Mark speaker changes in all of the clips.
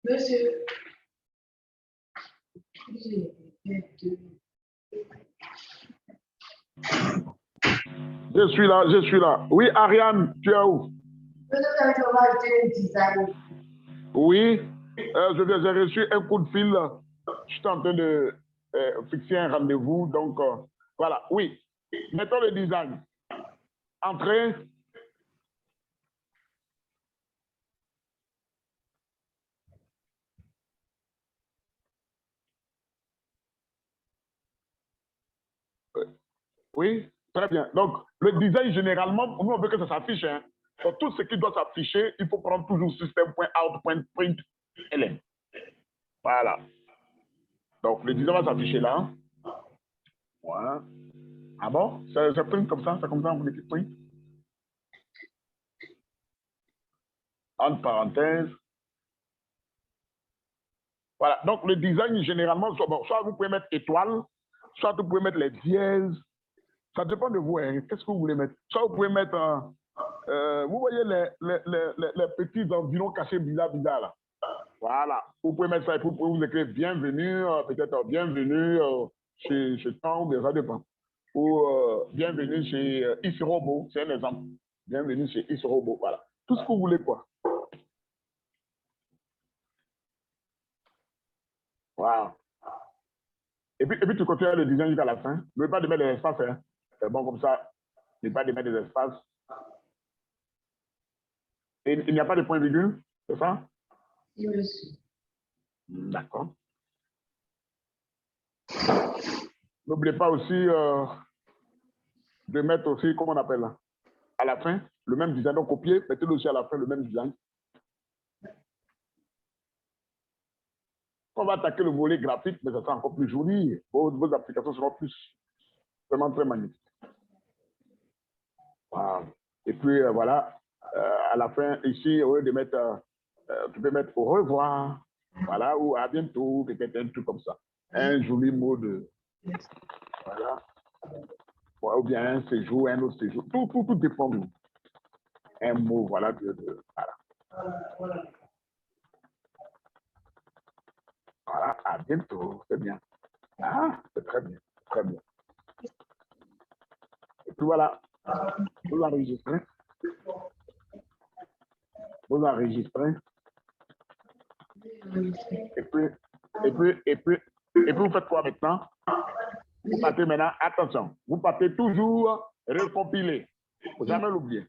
Speaker 1: Monsieur.
Speaker 2: Je suis là, je suis là. Oui, Ariane, tu es où? Oui, j'ai reçu un coup de fil. Je suis en train de fixer un rendez-vous. Donc, voilà. Oui, mettons le design. Entrée. Oui, très bien. Donc, le design, généralement, nous, on veut que ça s'affiche. Hein. Donc, tout ce qui doit s'afficher, il faut prendre toujours system.out.print.ln. Voilà. Donc, le design va s'afficher là. Voilà. Ah bon? C'est print comme ça? C'est comme ça on écrit print? Entre parenthèses. Voilà. Donc, le design, généralement, soit vous pouvez mettre étoile, soit vous pouvez mettre les dièses. Ça dépend de vous. Hein. Qu'est-ce que vous voulez mettre? Soit vous pouvez mettre, vous voyez les petits environs cachés bizarres là. Voilà. Vous pouvez mettre ça et vous pouvez vous écrire bienvenue, peut-être bienvenue chez Tant, ça dépend. Ou bienvenue chez Isrobo, c'est un exemple. Bienvenue chez Isrobo, voilà. Tout ce que vous voulez, quoi. Voilà. Et puis tu continues le design jusqu'à la fin. Ne pas de mettre des espaces. Hein. C'est bon comme ça. Ne pas de mettre des espaces. Et il n'y a pas de point virgule, c'est ça?
Speaker 1: Oui, monsieur.
Speaker 2: D'accord. N'oubliez pas aussi de mettre aussi, comment on appelle là, à la fin, le même design. Donc copier, mettez-le aussi à la fin, le même design. On va attaquer le volet graphique, mais ça sera encore plus joli. Vos applications seront plus vraiment très magnifiques. Wow. Et puis voilà, à la fin, ici, au lieu de mettre, tu peux mettre au revoir, voilà, ou à bientôt, peut-être un truc comme ça. Un joli mot de, voilà, ou bien un séjour, un autre séjour. Tout dépend de un mot, voilà, voilà. Voilà, à bientôt, c'est bien. Ah, c'est très bien, très bien. Et puis voilà, vous enregistrez. Vous enregistrez. Et puis, vous faites quoi maintenant? Vous partez maintenant, attention, vous partez toujours recompiler. Il ne faut jamais l'oublier.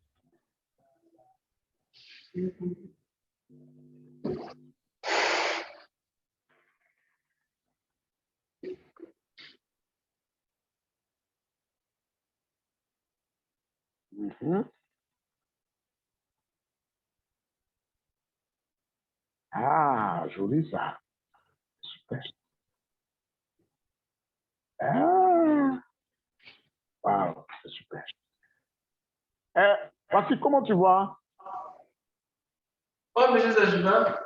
Speaker 2: Ah, joli ça. Super. Ah, wow, c'est super. Voici, comment tu vois?
Speaker 1: Oh, monsieur, c'est génial.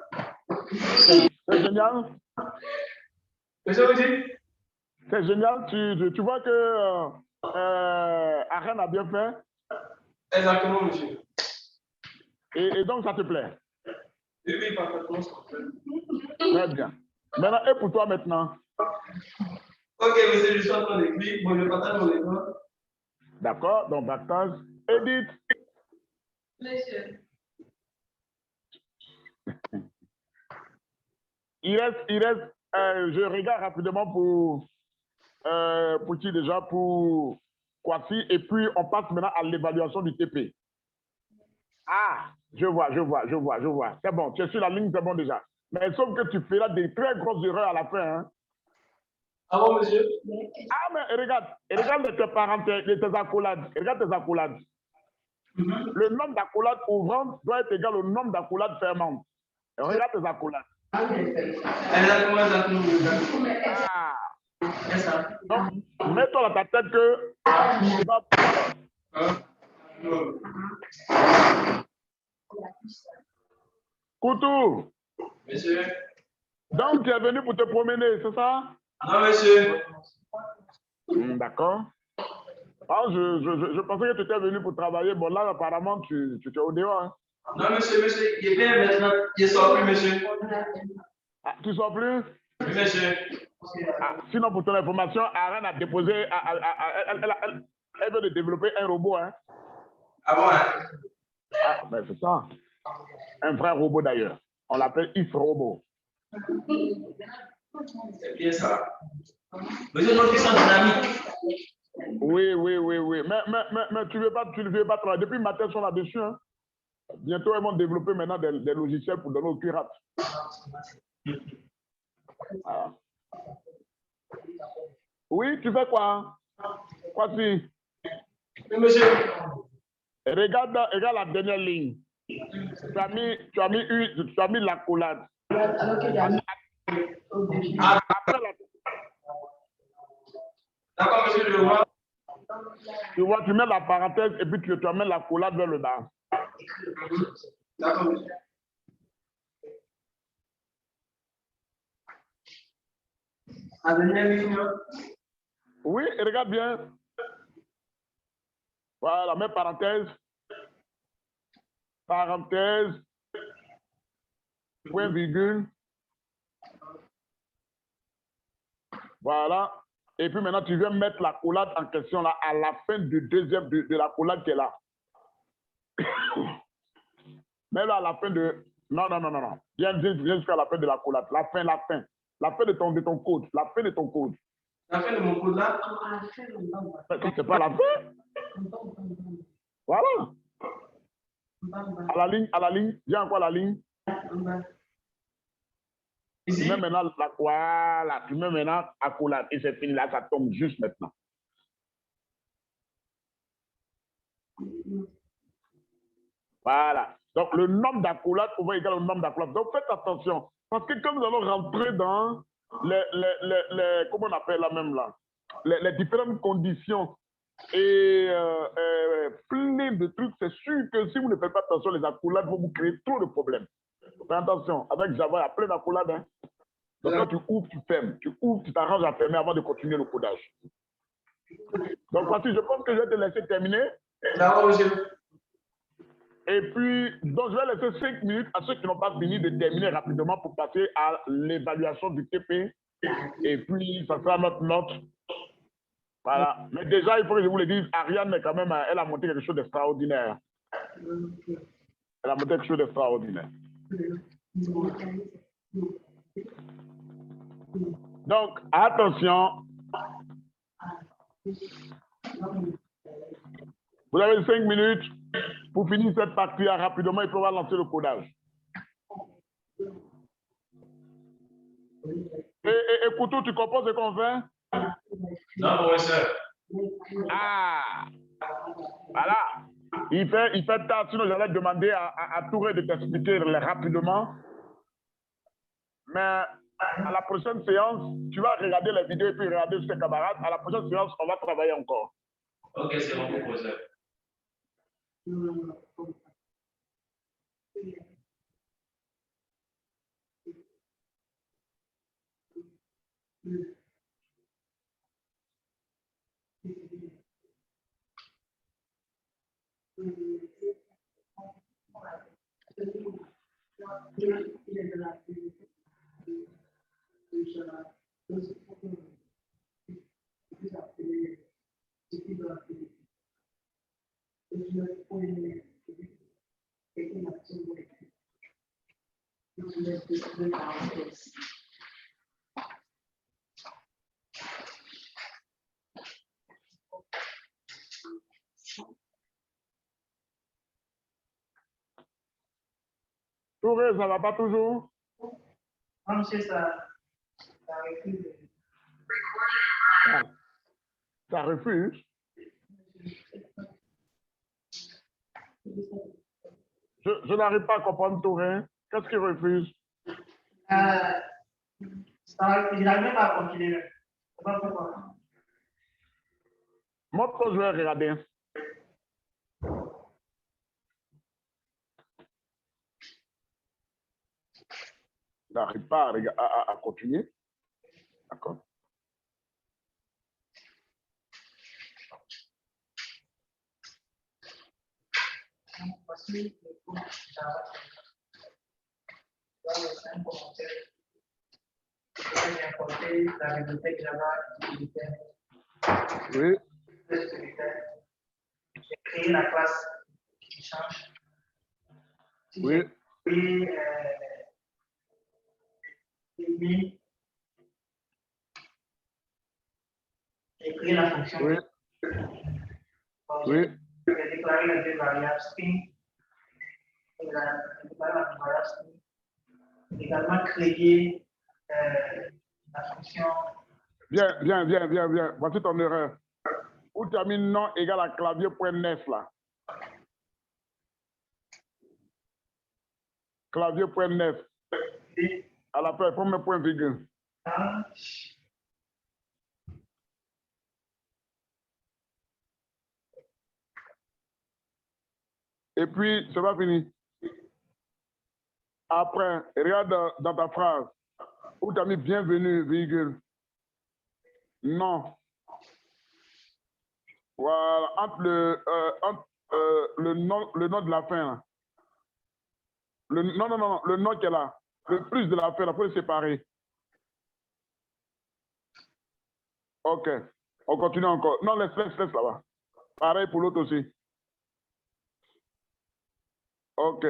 Speaker 2: C'est génial.
Speaker 1: Monsieur, vous dites?
Speaker 2: C'est génial. Tu vois que Arène a bien fait?
Speaker 1: Exactement, monsieur.
Speaker 2: Et donc, ça te plaît?
Speaker 1: Oui, parfaitement, ça me plaît.
Speaker 2: Très bien. Maintenant, et pour toi maintenant?
Speaker 1: Ok, monsieur, je suis en train d'écrire. Bon, je partage mon écran.
Speaker 2: D'accord, donc partage. Edith.
Speaker 1: Monsieur.
Speaker 2: Il reste, je regarde rapidement pour qui déjà, pour Kwasi, et puis on passe maintenant à l'évaluation du TP. Ah, je vois. C'est bon, tu es sur la ligne, c'est bon déjà. Mais sauf que tu feras des très grosses erreurs à la fin. Hein.
Speaker 1: Ah bon, monsieur?
Speaker 2: Ah, mais regarde tes parenthèses, tes accolades. Regarde tes accolades. Le nombre d'accolades ouvrantes doit être égal au nombre d'accolades fermantes. Et regarde tes accolades. Ah. Donc, mets-toi dans ta tête que tu vas... Koutou.
Speaker 1: Monsieur.
Speaker 2: Donc, tu es venu pour te promener, c'est ça?
Speaker 1: Non, monsieur.
Speaker 2: D'accord. Ah, je pensais que tu étais venu pour travailler. Bon, là, apparemment, tu es au dehors. Hein.
Speaker 1: Non, monsieur, il est bien maintenant. Il sort plus, monsieur.
Speaker 2: Ah, tu sors plus?
Speaker 1: Oui, monsieur.
Speaker 2: Ah, sinon, pour ton information, Aaron a déposé. Elle veut de développer un robot. Hein.
Speaker 1: Ah bon, hein?
Speaker 2: Ah, ben c'est ça. Un vrai robot d'ailleurs. On l'appelle If Robot.
Speaker 1: C'est bien ça. Monsieur, notre puissance dynamique.
Speaker 2: Oui. Mais tu ne veux pas travailler. Depuis le matin, ils sont là-dessus. Hein. Bientôt, ils vont développer maintenant des logiciels pour donner aux pirates. Voilà. Oui, tu fais quoi? Quoi-ci?
Speaker 1: Oui, monsieur.
Speaker 2: Regarde la dernière ligne. Tu as mis l'accolade.
Speaker 1: D'accord, monsieur, je le vois.
Speaker 2: Tu vois, tu mets la parenthèse et puis tu amènes l'accolade vers le bas.
Speaker 1: D'accord, monsieur. La dernière ligne.
Speaker 2: Oui, regarde bien. Voilà, mets parenthèse. Parenthèse. Point virgule. Voilà. Et puis maintenant, tu viens mettre la collade en question là, à la fin du deuxième de la collade qui est là. Mets-le à la fin de... Non. Viens jusqu'à la fin de la collade. La fin. La fin de ton code. La fin de ton code.
Speaker 1: La fin de mon code là?
Speaker 2: C'est pas la fin. Voilà. À la ligne. Viens encore à la ligne.
Speaker 1: Ici?
Speaker 2: Tu mets maintenant voilà. Tu mets maintenant accolade. Et c'est fini là, ça tombe juste maintenant. Voilà. Donc, le nombre d'accolades, on va égaler au nombre d'accolades. Donc, faites attention. Parce que quand nous allons rentrer dans comment on appelle là même là, les différentes conditions et plein de trucs, c'est sûr que si vous ne faites pas attention, les accolades vont vous créer trop de problèmes. Faites attention. Avec Java, il y a plein d'accolades. Hein. Donc, quand tu ouvres, tu fermes. Tu ouvres, tu t'arranges à fermer avant de continuer le codage. Donc, voici, je pense que je vais te laisser terminer.
Speaker 1: D'accord, monsieur.
Speaker 2: Et puis, donc, je vais laisser 5 minutes à ceux qui n'ont pas fini de terminer rapidement pour passer à l'évaluation du TP. Et puis, ça sera notre note. Voilà. Mais déjà, il faut que je vous le dise, Ariane, quand même, elle a monté quelque chose d'extraordinaire. Elle a monté quelque chose d'extraordinaire. Donc, attention. Vous avez 5 minutes pour finir cette partie rapidement et puis on va lancer le codage. Et Koutou, tu comprends ce qu'on fait?
Speaker 1: Non, professeur.
Speaker 2: Ah! Voilà. Il fait tard, sinon j'allais demander à Touré de t'expliquer rapidement. Mais à la prochaine séance, tu vas regarder les vidéos et puis regarder tes camarades. À la prochaine séance, on va travailler encore.
Speaker 1: Ok, c'est bon, professeur.
Speaker 2: Touré, ça ne va pas toujours?
Speaker 1: Non, c'est ça.
Speaker 2: Ça refuse. Je n'arrive pas à comprendre tout, hein. Qu'est-ce qu'il refuse?
Speaker 3: Je n'arrive même pas à continuer. Je ne sais pas pourquoi.
Speaker 2: Montre-moi, je vais regarder. Je n'arrive pas à continuer. D'accord.
Speaker 3: Voici le cours Java. Dans les 5 commentaires, j'ai importé la bibliothèque Java utilitaire.
Speaker 2: Oui.
Speaker 3: J'ai créé la classe qui change.
Speaker 2: Oui.
Speaker 3: J'ai créé la fonction.
Speaker 2: Oui.
Speaker 3: Donc,
Speaker 2: Oui.
Speaker 3: j'ai déclaré les deux variables string. J'ai déclaré la variable string. J'ai également créé la fonction.
Speaker 2: Viens. Voici ton erreur. Où tu as mis nom égal à clavier.nef là. Clavier.nef. À la fin, premier point virgule. Et puis, c'est pas fini. Après, regarde dans ta phrase où tu as mis bienvenue, virgule. Non. Voilà, entre le nom de la fin. Là. Non, le nom qui est là. Le plus de la fin, il faut le séparer. Ok. On continue encore. Non, laisse là-bas. Pareil pour l'autre aussi. Ok.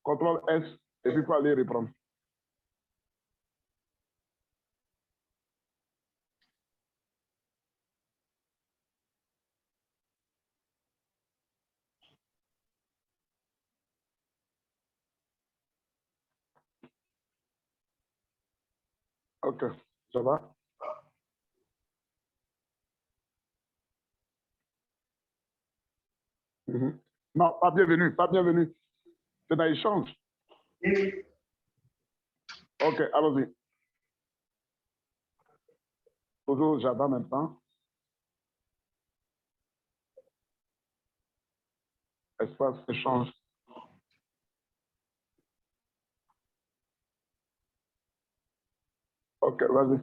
Speaker 2: Contrôle S, et puis il faut aller reprendre. Ok, ça va? Non, pas bienvenue. C'est un échange. Ok, allons-y. Toujours Java maintenant. Espace échange. Ok, vas-y.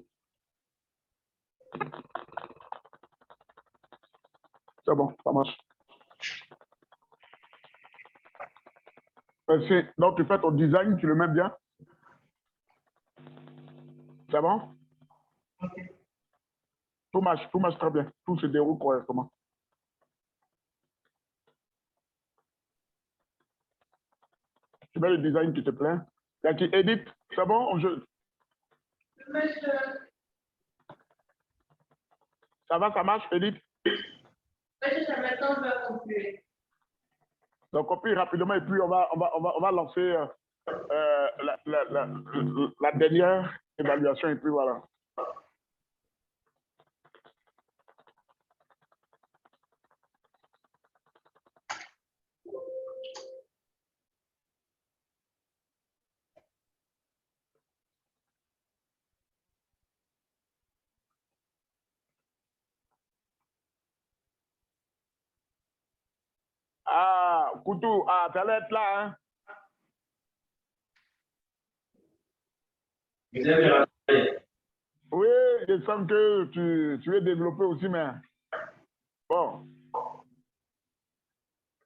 Speaker 2: C'est bon, ça marche. Merci. Donc, tu fais ton design, tu le mets bien. C'est bon?
Speaker 3: Ok.
Speaker 2: Tout marche très bien. Tout se déroule correctement. Tu mets le design qui te plaît. Il y a qui édite. C'est bon? Ça va, ça marche, édite?
Speaker 4: Maintenant, je vais conclure.
Speaker 2: Donc, copie rapidement et puis on va lancer la dernière évaluation et puis voilà. Ah, Koutou, tu allais être là, hein? Oui, je sens que tu es développé aussi, mais bon,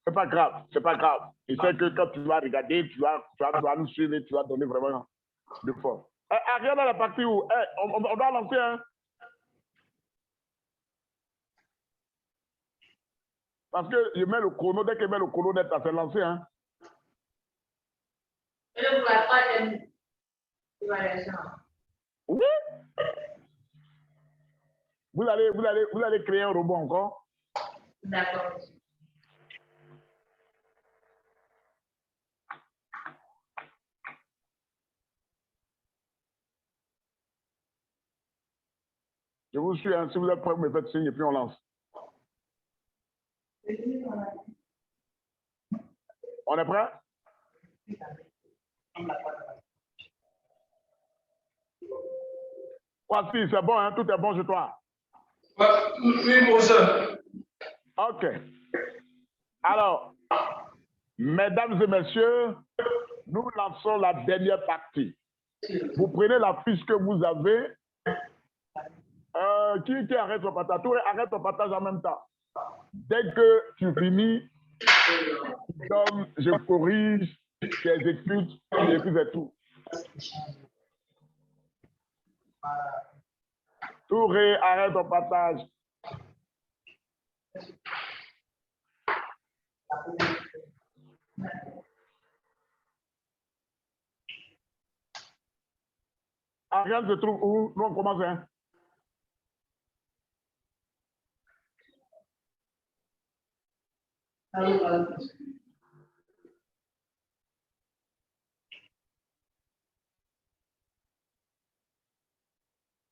Speaker 2: c'est pas grave. Je sais que quand tu vas regarder, tu vas nous suivre et tu vas donner vraiment de force. Regarde la partie où on doit lancer, hein? Parce que je mets le chrono, dès que je mets le chrono, ça fait lancer, hein?
Speaker 4: Je ne vois pas d'évaluation.
Speaker 2: Oui. Vous allez créer un robot encore?
Speaker 4: D'accord.
Speaker 2: Je vous suis, hein, si vous êtes prêts, vous me faites signe et puis on lance. On est prêt? Voici, c'est bon, hein? Tout est bon chez toi.
Speaker 1: Oui, mon soeur.
Speaker 2: OK. Alors, mesdames et messieurs, nous lançons la dernière partie. Vous prenez la fiche que vous avez. Qui arrête son partage? Tout arrête ton partage en même temps. Dès que tu finis, comme je corrige, j'exécute, et puis c'est tout. Touré, arrête ton partage. Ariane se trouve où? Nous on commence, hein?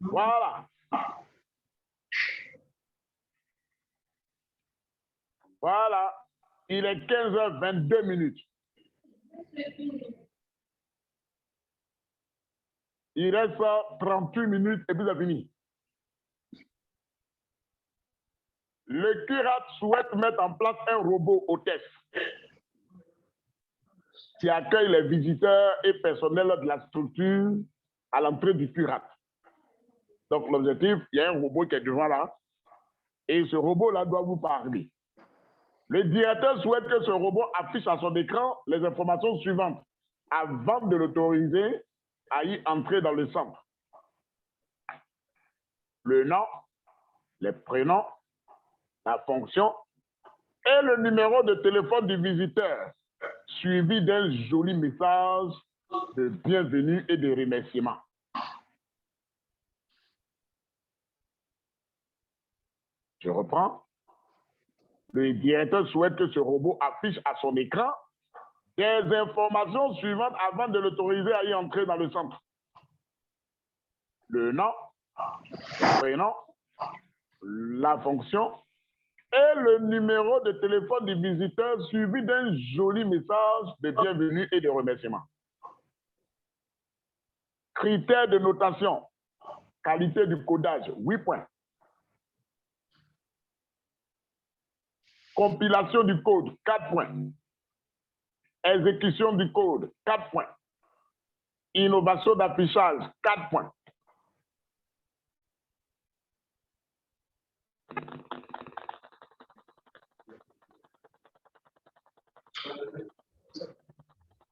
Speaker 2: Voilà. Voilà. Il est 15h22. Il reste 38 minutes et puis c'est fini. Le curate souhaite mettre en place un robot hôtesse qui accueille les visiteurs et personnels de la structure à l'entrée du curate. Donc l'objectif, il y a un robot qui est devant là et ce robot-là doit vous parler. Le directeur souhaite que ce robot affiche à son écran les informations suivantes avant de l'autoriser à y entrer dans le centre. Le nom, les prénoms, la fonction et le numéro de téléphone du visiteur, suivi d'un joli message de bienvenue et de remerciement. Je reprends. Le directeur souhaite que ce robot affiche à son écran des informations suivantes avant de l'autoriser à y entrer dans le centre. Le nom, le prénom, la fonction et le numéro de téléphone du visiteur suivi d'un joli message de bienvenue et de remerciement. Critères de notation. Qualité du codage, 8 points. Compilation du code, 4 points. Exécution du code, 4 points. Innovation d'affichage, 4 points.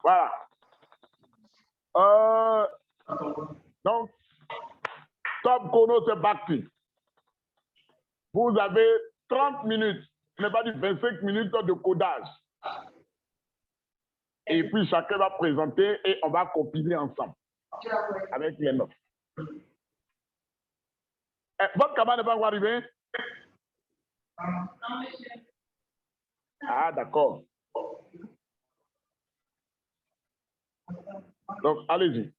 Speaker 2: Voilà. Donc, top chrono, c'est parti. Vous avez 30 minutes, ce n'est pas du 25 minutes de codage. Et puis, chacun va présenter et on va compiler ensemble avec les notes. Votre camarade n'est pas encore arrivé? Ah, d'accord. Donc, allez-y.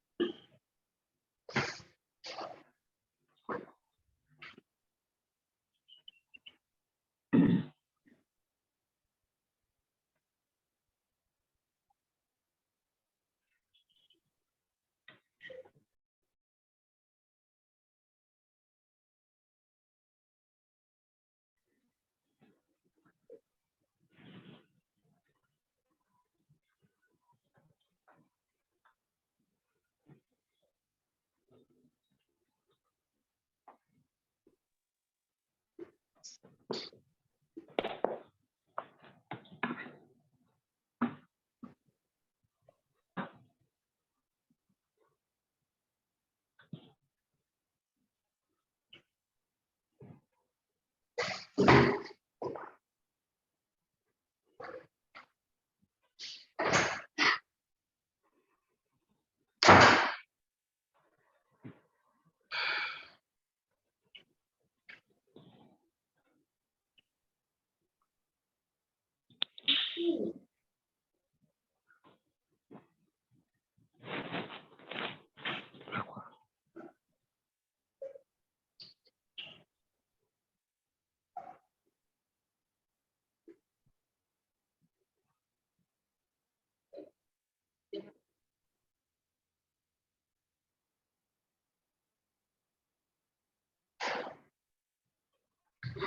Speaker 1: Il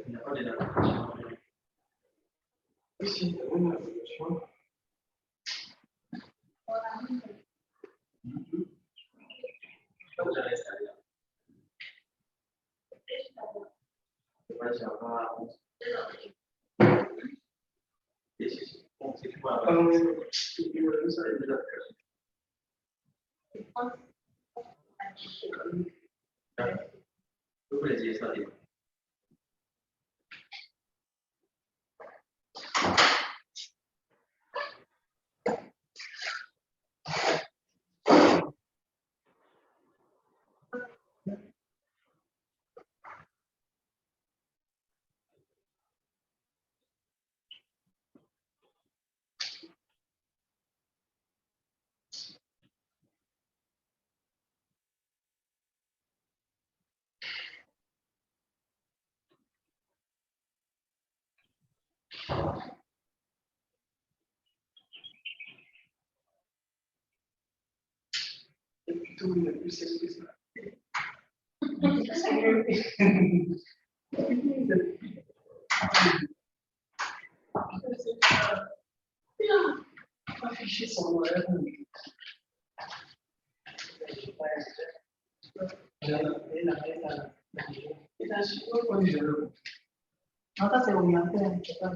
Speaker 1: n'y a pas d'élaboration. Ici, il y a une élaboration. Plutôt une plus c'est ça. Afficher son horaire. Nota seguramente en esta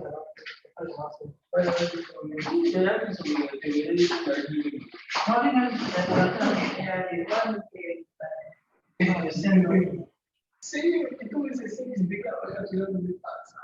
Speaker 1: sí, tú dices, sí, significa la ciudad donde pasa.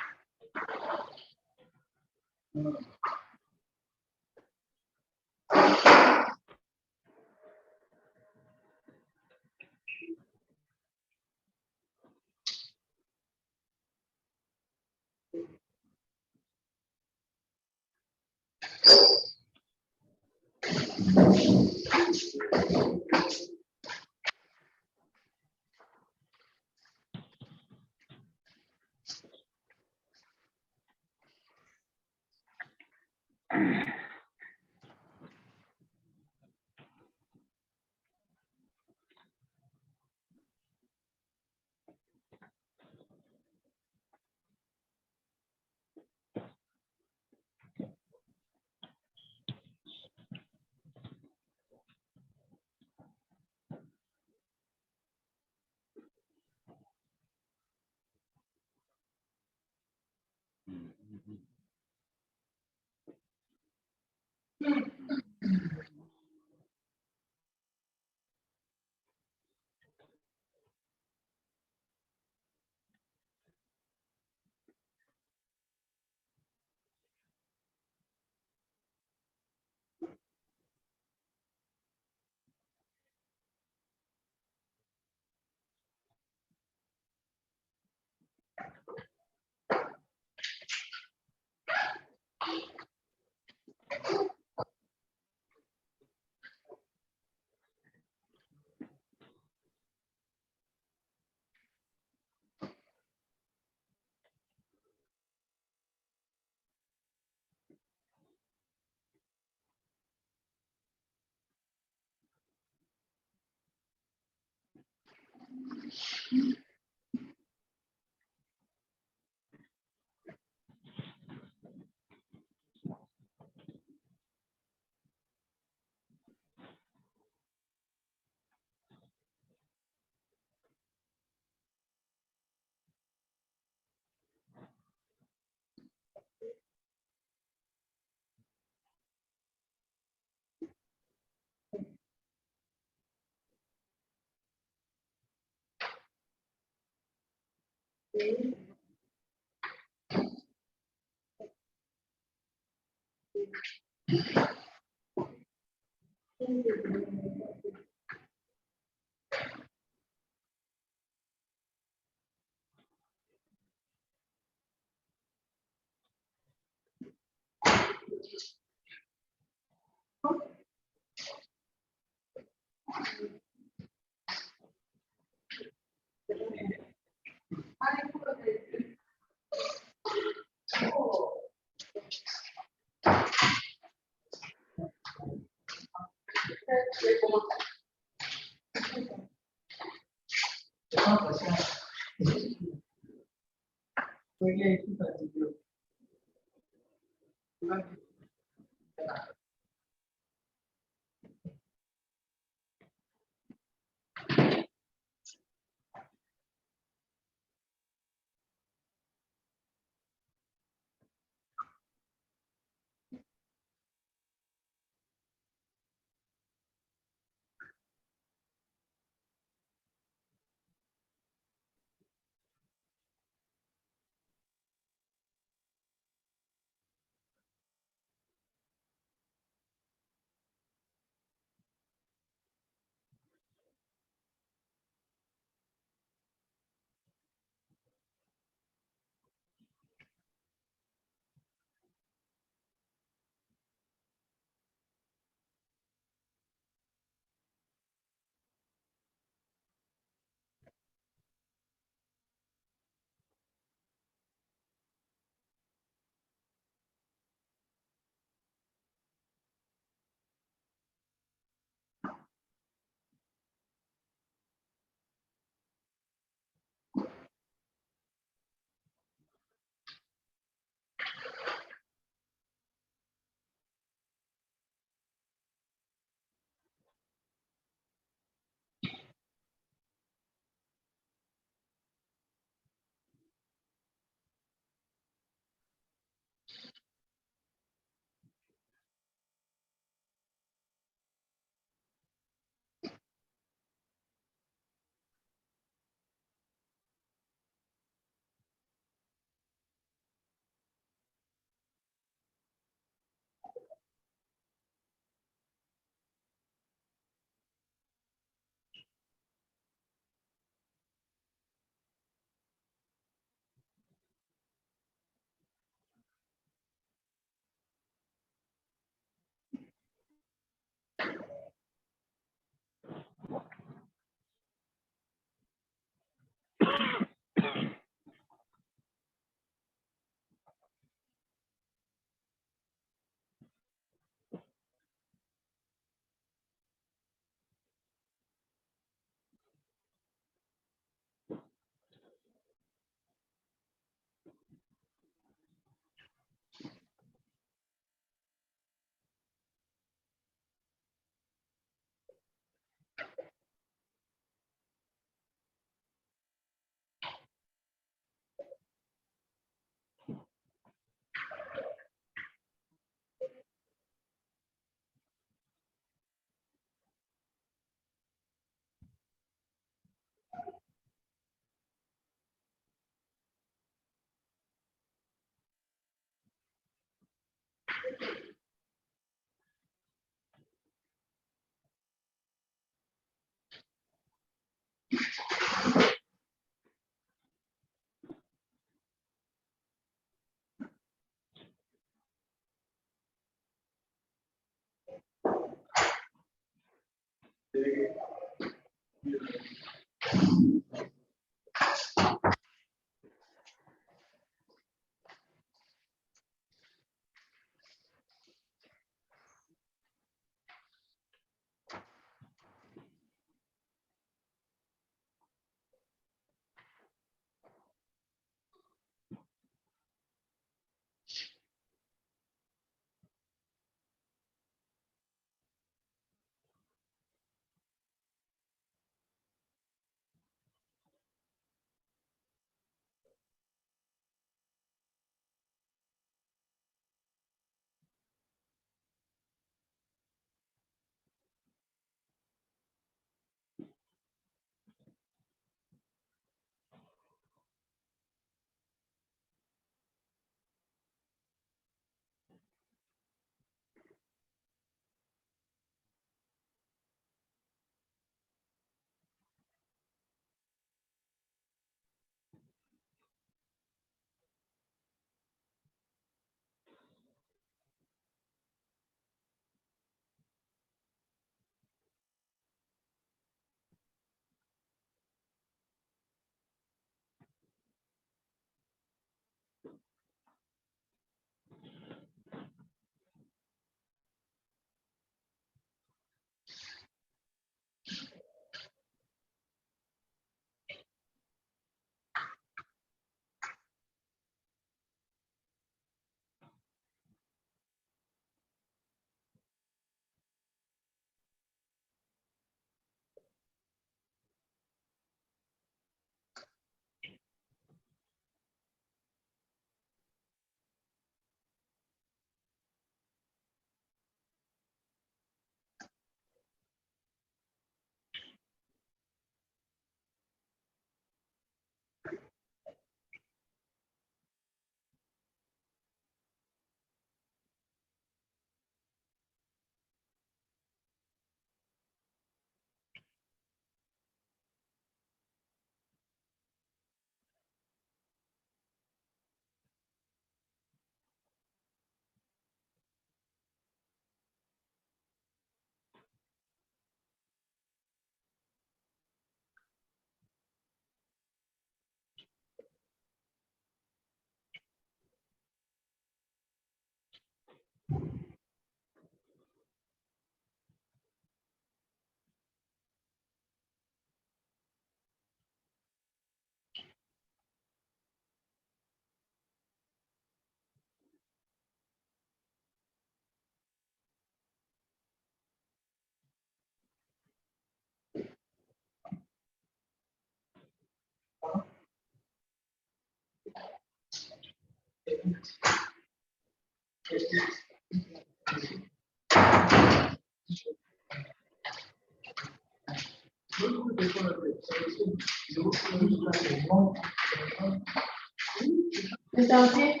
Speaker 5: C'est entier.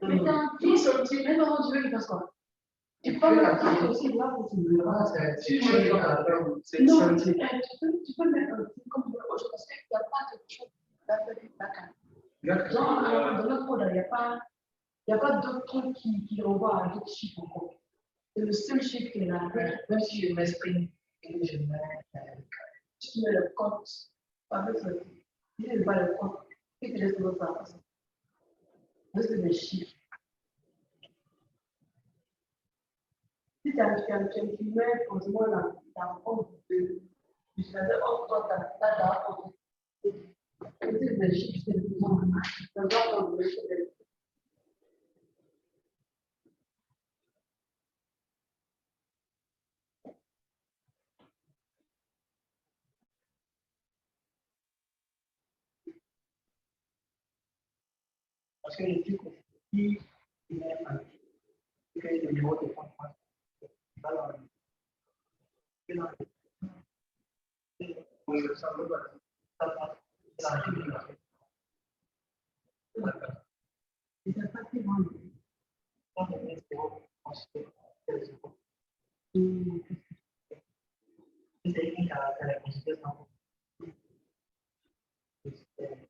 Speaker 5: Mais t'as un petit sorti, même avant de jouer, il passe quoi? Tu peux le mettre aussi là, possiblement. Non, tu peux le mettre aussi comme je pense qu'il n'y a pas quelque chose d'affaire. Genre, dans notre code, il n'y a pas d'autres trucs qui renvoient à d'autres chiffres encore. C'est le seul chiffre qui est là. Même si je mets string et je mets, tu mets le compte avec ça. Si je ne mets pas le compte, qu'est-ce que tu laisses de l'autre part? C'est des chiffres. Si tu as un mets forcément dans le compte de l'utilisateur, toi, tu as compte. C'est des chiffres, c'est des nombres. Parce que les trucs, il est un le numéro de compte. Et ça pas très grand.
Speaker 3: On est zéro, on se fait zéro. C'est une caractère la considération. C'est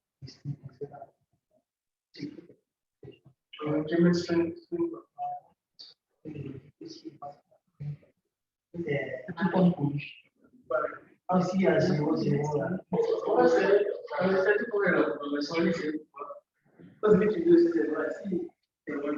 Speaker 3: tout comme connu. Aussi, il y a 0, 0 là.
Speaker 1: C'est tout pour elle, mais sans lui, c'est parce que tu dis, c'est vrai, si c'est vrai,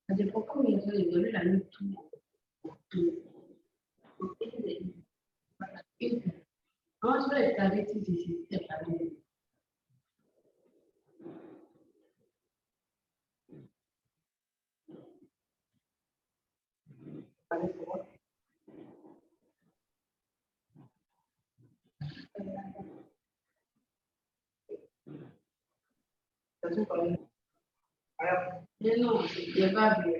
Speaker 5: Ça dépend comment ils ont évolué la nuit tout. Quand tu vas être avec ici, c'est pas bien. Mais non, c'est pas bien.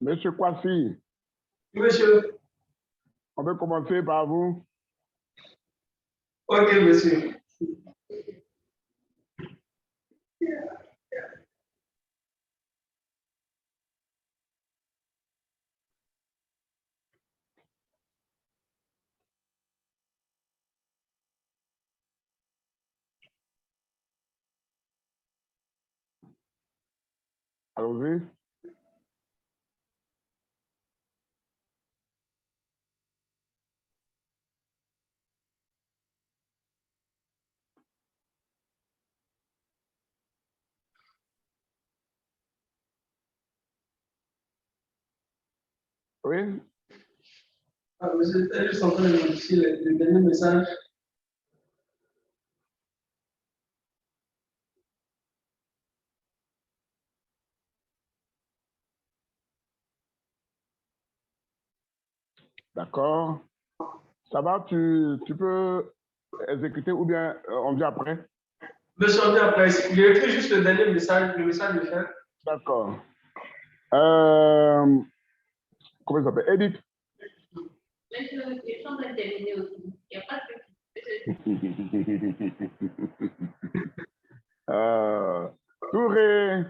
Speaker 2: Monsieur Kwasi,
Speaker 1: Monsieur.
Speaker 2: on peut commencer par vous.
Speaker 1: Ok, monsieur.
Speaker 2: Allons-y. Oui.
Speaker 1: Ah, monsieur, je suis en train de modifier le dernier message.
Speaker 2: D'accord. Ça va, tu peux exécuter ou bien on vient après?
Speaker 1: Monsieur, on vient après. J'ai écrit juste le dernier message, le message de fin.
Speaker 2: D'accord. Comment il s'appelle? Edith.
Speaker 4: Monsieur, ils sont intervenus aussi. Il n'y a pas de
Speaker 2: Touré.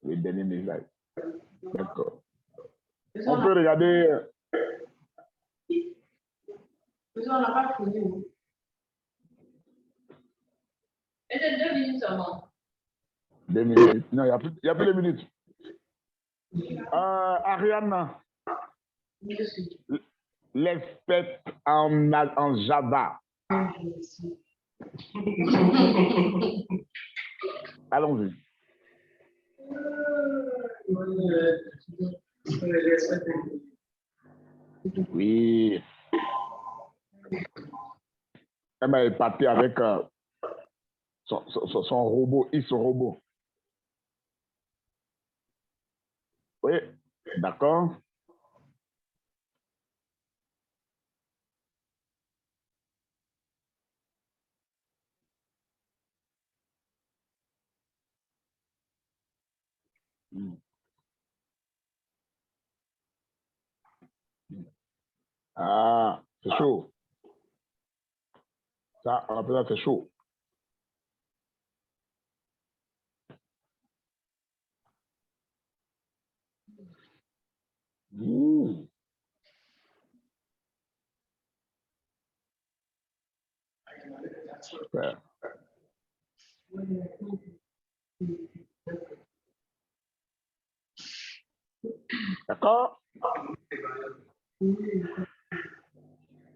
Speaker 2: Le dernier message. D'accord. On peut regarder.
Speaker 5: On n'a pas fini.
Speaker 4: Et c'est 2 minutes seulement.
Speaker 2: 2 minutes. Non, il n'y a plus de minutes. Ariane, l'expert en Java. Allons-y. Oui. Elle m'a épaté avec son robot, son robot. Oui, d'accord. Ah, c'est chaud. Ça, on appelle ça, c'est chaud. Mmh. Super. D'accord?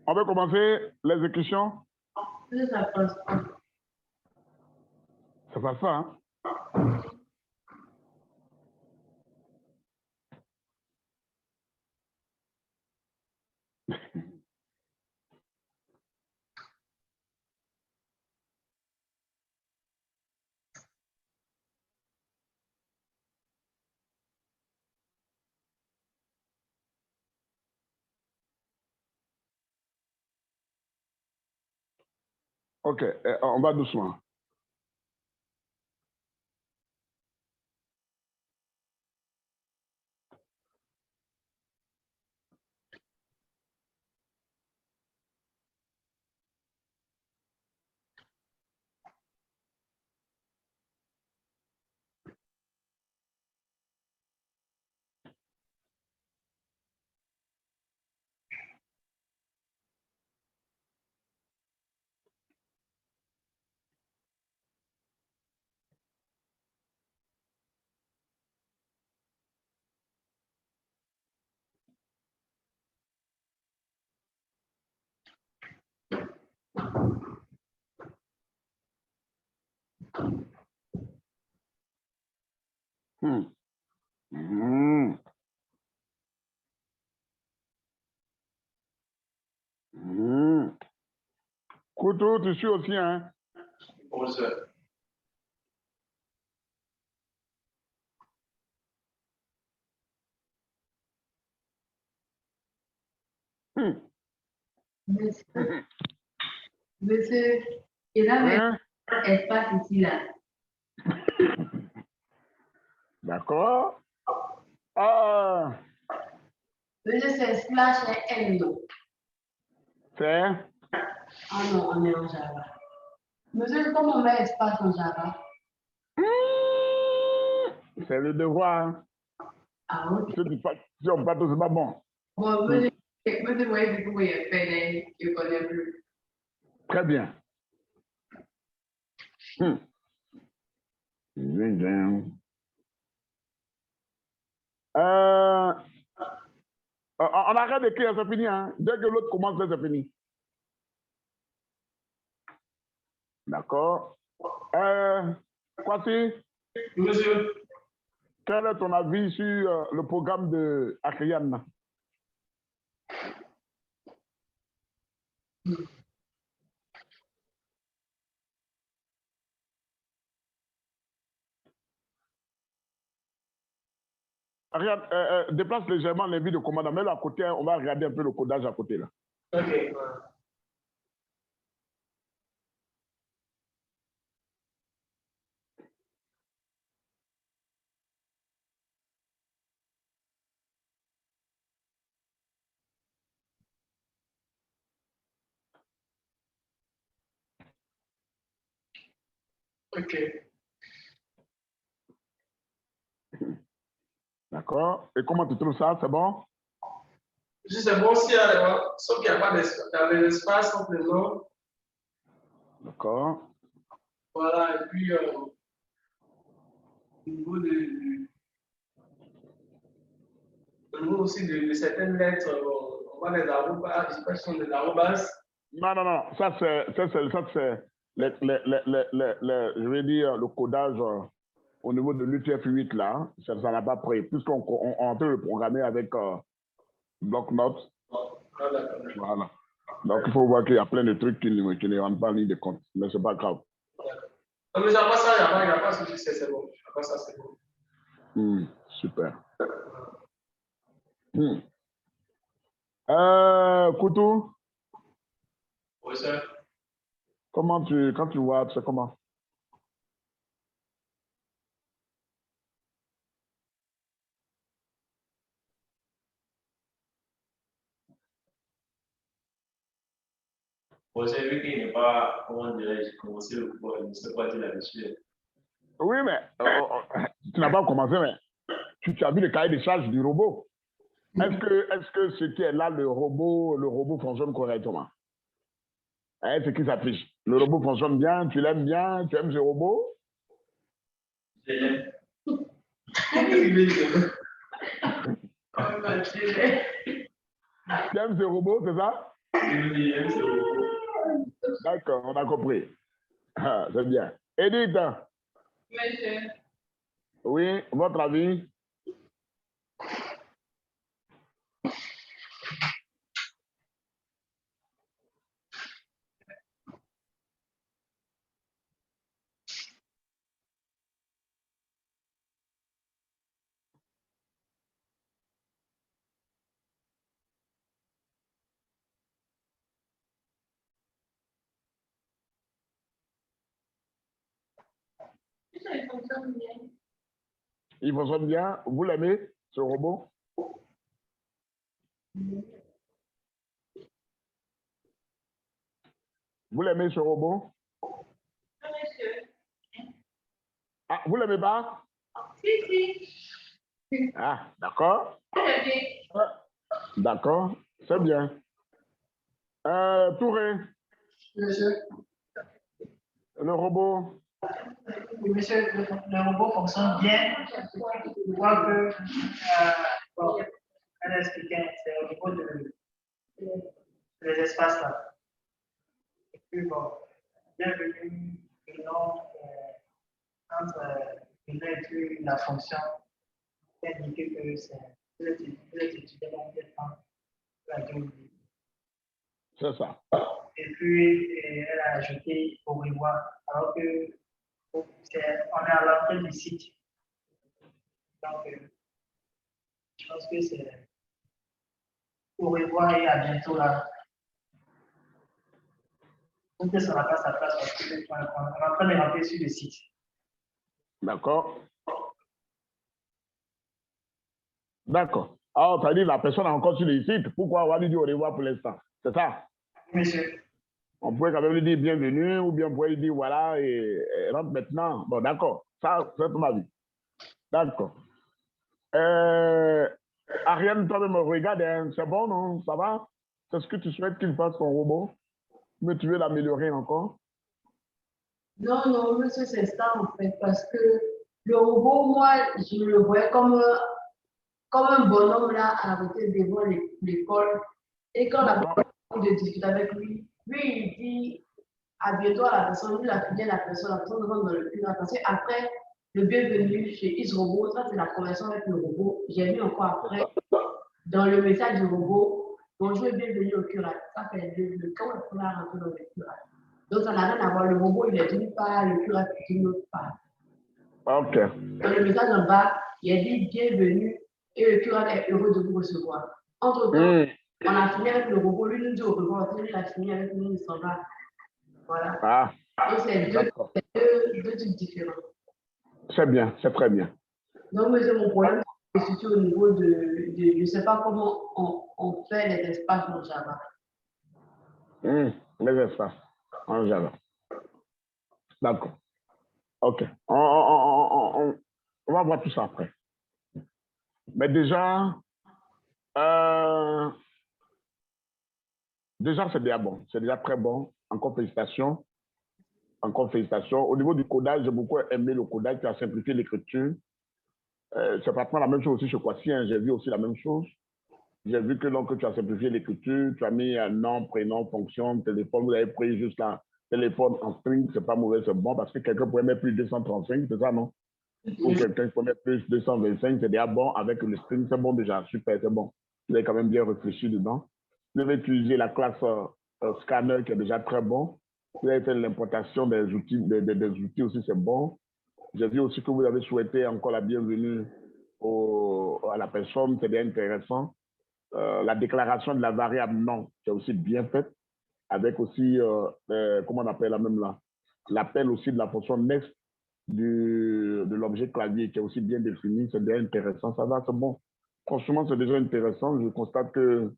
Speaker 2: On va commencer l'exécution.
Speaker 5: Ça passe pas.
Speaker 2: Ça passe pas, hein? Ok, on va doucement. Hmm. Hmm. Hmm. Couteau, tu suis aussi, hein?
Speaker 1: Professeur.
Speaker 5: Monsieur, monsieur, il a
Speaker 2: Hein?
Speaker 5: un espace ici, là.
Speaker 2: D'accord. Ah,
Speaker 5: Monsieur, c'est slash et endo.
Speaker 2: c'est
Speaker 5: Ah non, on est en Java. Monsieur, comment on met espace en Java?
Speaker 2: c'est le devoir. Hein.
Speaker 5: Ah, ok.
Speaker 2: Si on pas tout, c'est pas bon.
Speaker 5: Bon, monsieur, vous voyez, vous pouvez faire, je connais plus.
Speaker 2: Très bien. On arrête d'écrire, c'est fini. Hein? Dès que l'autre commence, c'est fini. D'accord. Kwasi,
Speaker 1: Monsieur.
Speaker 2: quel est ton avis sur le programme de Akriyan? Regarde, déplace légèrement l'invite de commandant. Mets-le à côté, on va regarder un peu le codage à côté là.
Speaker 1: Ok. Ok.
Speaker 2: D'accord. Et comment tu trouves ça? C'est bon?
Speaker 1: Si c'est bon, sauf qu'il n'y a pas d'espace, il y a des espaces entre les noms.
Speaker 2: D'accord.
Speaker 1: Voilà, et puis au niveau au niveau aussi de certaines lettres, on voit des arrobas, je sais pas si sont des arrobas.
Speaker 2: Non, non, non. Ça, c'est je vais dire, le codage au niveau de l'UTF-8 là. Ça n'a pas pris. Puisqu'on est en train de le programmer avec bloc-notes.
Speaker 1: Ah, d'accord.
Speaker 2: Voilà. Donc, il faut voir qu'il y a plein de trucs qui ne rentrent pas en ligne de compte. Mais ce n'est pas grave.
Speaker 1: Non, mais à part ça, il n'y a pas de souci, c'est bon. À part ça, c'est bon.
Speaker 2: Super. Couteau,
Speaker 1: Oui, ça.
Speaker 2: quand tu vois, c'est comment?
Speaker 1: Bon, j'ai vu qu'il n'est pas, comment dirais-je, commencé le cours, il ne sait pas dire là-dessus.
Speaker 2: Oui, mais tu n'as pas commencé, mais tu as vu le cahier de charge du robot. Est-ce que ce qui est là, le robot fonctionne correctement? Hein, c'est qui s'affiche? Le robot fonctionne bien, tu l'aimes bien, tu aimes ce robot?
Speaker 1: Je l'aime.
Speaker 2: Tu aimes ce robot, c'est ça?
Speaker 1: Oui, j'aime ce robot.
Speaker 2: D'accord, on a compris. Ah, c'est bien. Edith,
Speaker 4: Monsieur,
Speaker 2: oui, votre avis?
Speaker 4: il fonctionne bien.
Speaker 2: Il fonctionne bien? Vous l'aimez, ce robot? Vous l'aimez, ce robot?
Speaker 4: Monsieur,
Speaker 2: Ah, vous l'aimez pas?
Speaker 4: si.
Speaker 2: Ah, d'accord.
Speaker 4: Très bien.
Speaker 2: D'accord, c'est bien. Touré,
Speaker 3: Monsieur,
Speaker 2: le robot.
Speaker 3: monsieur, le robot fonctionne bien. Je crois que, bon, elle expliquait, c'est au niveau des espaces là. Et puis bon, bienvenue, le nom, entre et puis la fonction, c'est indiqué que c'est vous êtes étudiant dans quel temps la géométrie.
Speaker 2: C'est ça.
Speaker 3: Et puis, elle a ajouté au revoir, alors que on est à l'entrée du site. Donc, je pense que c'est au revoir et à bientôt là. Donc, ça n'a pas sa place parce qu'on est en train de rentrer sur le site.
Speaker 2: D'accord. D'accord. Alors, tu as dit la personne est encore sur le site. Pourquoi on va lui dire au revoir pour l'instant? C'est ça?
Speaker 3: Monsieur.
Speaker 2: On pourrait quand même lui dire bienvenue ou bien on pourrait lui dire voilà et rentre maintenant. Bon, d'accord. Ça, c'est ma vie. D'accord. Ariane, toi-même, regarde, hein, c'est bon, non? Ça va? C'est ce que tu souhaites qu'il fasse ton robot? Mais tu veux l'améliorer encore?
Speaker 5: Non, non, monsieur, c'est ça en fait, parce que le robot, moi, je le voyais comme un bonhomme là à côté devant l'école. Et quand la personne de discuter avec lui, il dit à bientôt à la personne, lui, la personne rentre dans le plus parce qu'après, le bienvenu chez Isrobot, ça c'est la conversation avec le robot. J'ai mis encore après, dans le message du robot, bonjour et bienvenue au curate. Ça fait le quand on va rentrer dans le curate. Donc ça n'a rien à voir, le robot il est d'une part, le curate est d'une autre part.
Speaker 2: Ok.
Speaker 5: Dans le message en bas, il a dit bienvenue et le curate est heureux de vous recevoir. Entre-temps, on a fini avec le robot, lui nous dit au revoir, il a fini avec nous, il s'en va. Voilà.
Speaker 2: Ah,
Speaker 5: donc c'est deux trucs différents.
Speaker 2: C'est bien, c'est très bien.
Speaker 5: Donc, monsieur, mon problème, c'est surtout au niveau de je ne sais pas comment on fait les espaces en Java.
Speaker 2: Les espaces en Java. D'accord. OK. On va voir tout ça après. Mais déjà, c'est déjà bon. C'est déjà très bon. Encore félicitations. Encore félicitations. Au niveau du codage, j'ai beaucoup aimé le codage. Tu as simplifié l'écriture. C'est pratiquement la même chose aussi chez Kwasi. Hein. J'ai vu aussi la même chose. J'ai vu que donc tu as simplifié l'écriture. Tu as mis un nom, prénom, fonction, téléphone. Vous avez pris juste la téléphone en string. C'est pas mauvais, c'est bon parce que quelqu'un pourrait mettre plus de 235, c'est ça, non? Ou quelqu'un pourrait mettre plus de 225, c'est déjà bon. Avec le string, c'est bon déjà. Super, c'est bon. Vous avez quand même bien réfléchi dedans. Vous avez utilisé la classe scanner qui est déjà très bon. Vous avez fait l'importation des outils, des outils aussi, c'est bon. J'ai vu aussi que vous avez souhaité encore la bienvenue à la personne, c'est bien intéressant. La déclaration de la variable non, c'est aussi bien faite, avec aussi, comment on appelle la même là, l'appel aussi de la fonction next de l'objet clavier qui est aussi bien défini, c'est bien intéressant, ça va, c'est bon. Franchement, c'est déjà intéressant, je constate que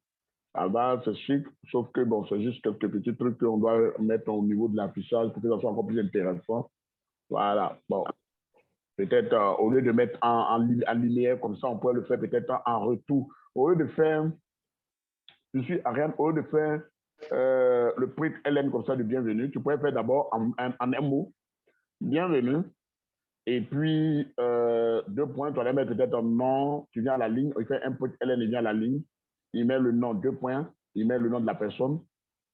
Speaker 2: ça va, c'est chic, sauf que bon, c'est juste quelques petits trucs qu'on doit mettre au niveau de l'affichage pour que ça soit encore plus intéressant. Voilà, bon. Peut-être au lieu de mettre en linéaire comme ça, on pourrait le faire peut-être en retour. Au lieu de faire, je suis Ariane, au lieu de faire le print LN comme ça de bienvenue, tu pourrais faire d'abord en un mot, bienvenue, et puis 2 points, tu vas mettre peut-être un nom, tu viens à la ligne, il fait un print LN, il vient à la ligne, il met le nom, 2 points, il met le nom de la personne.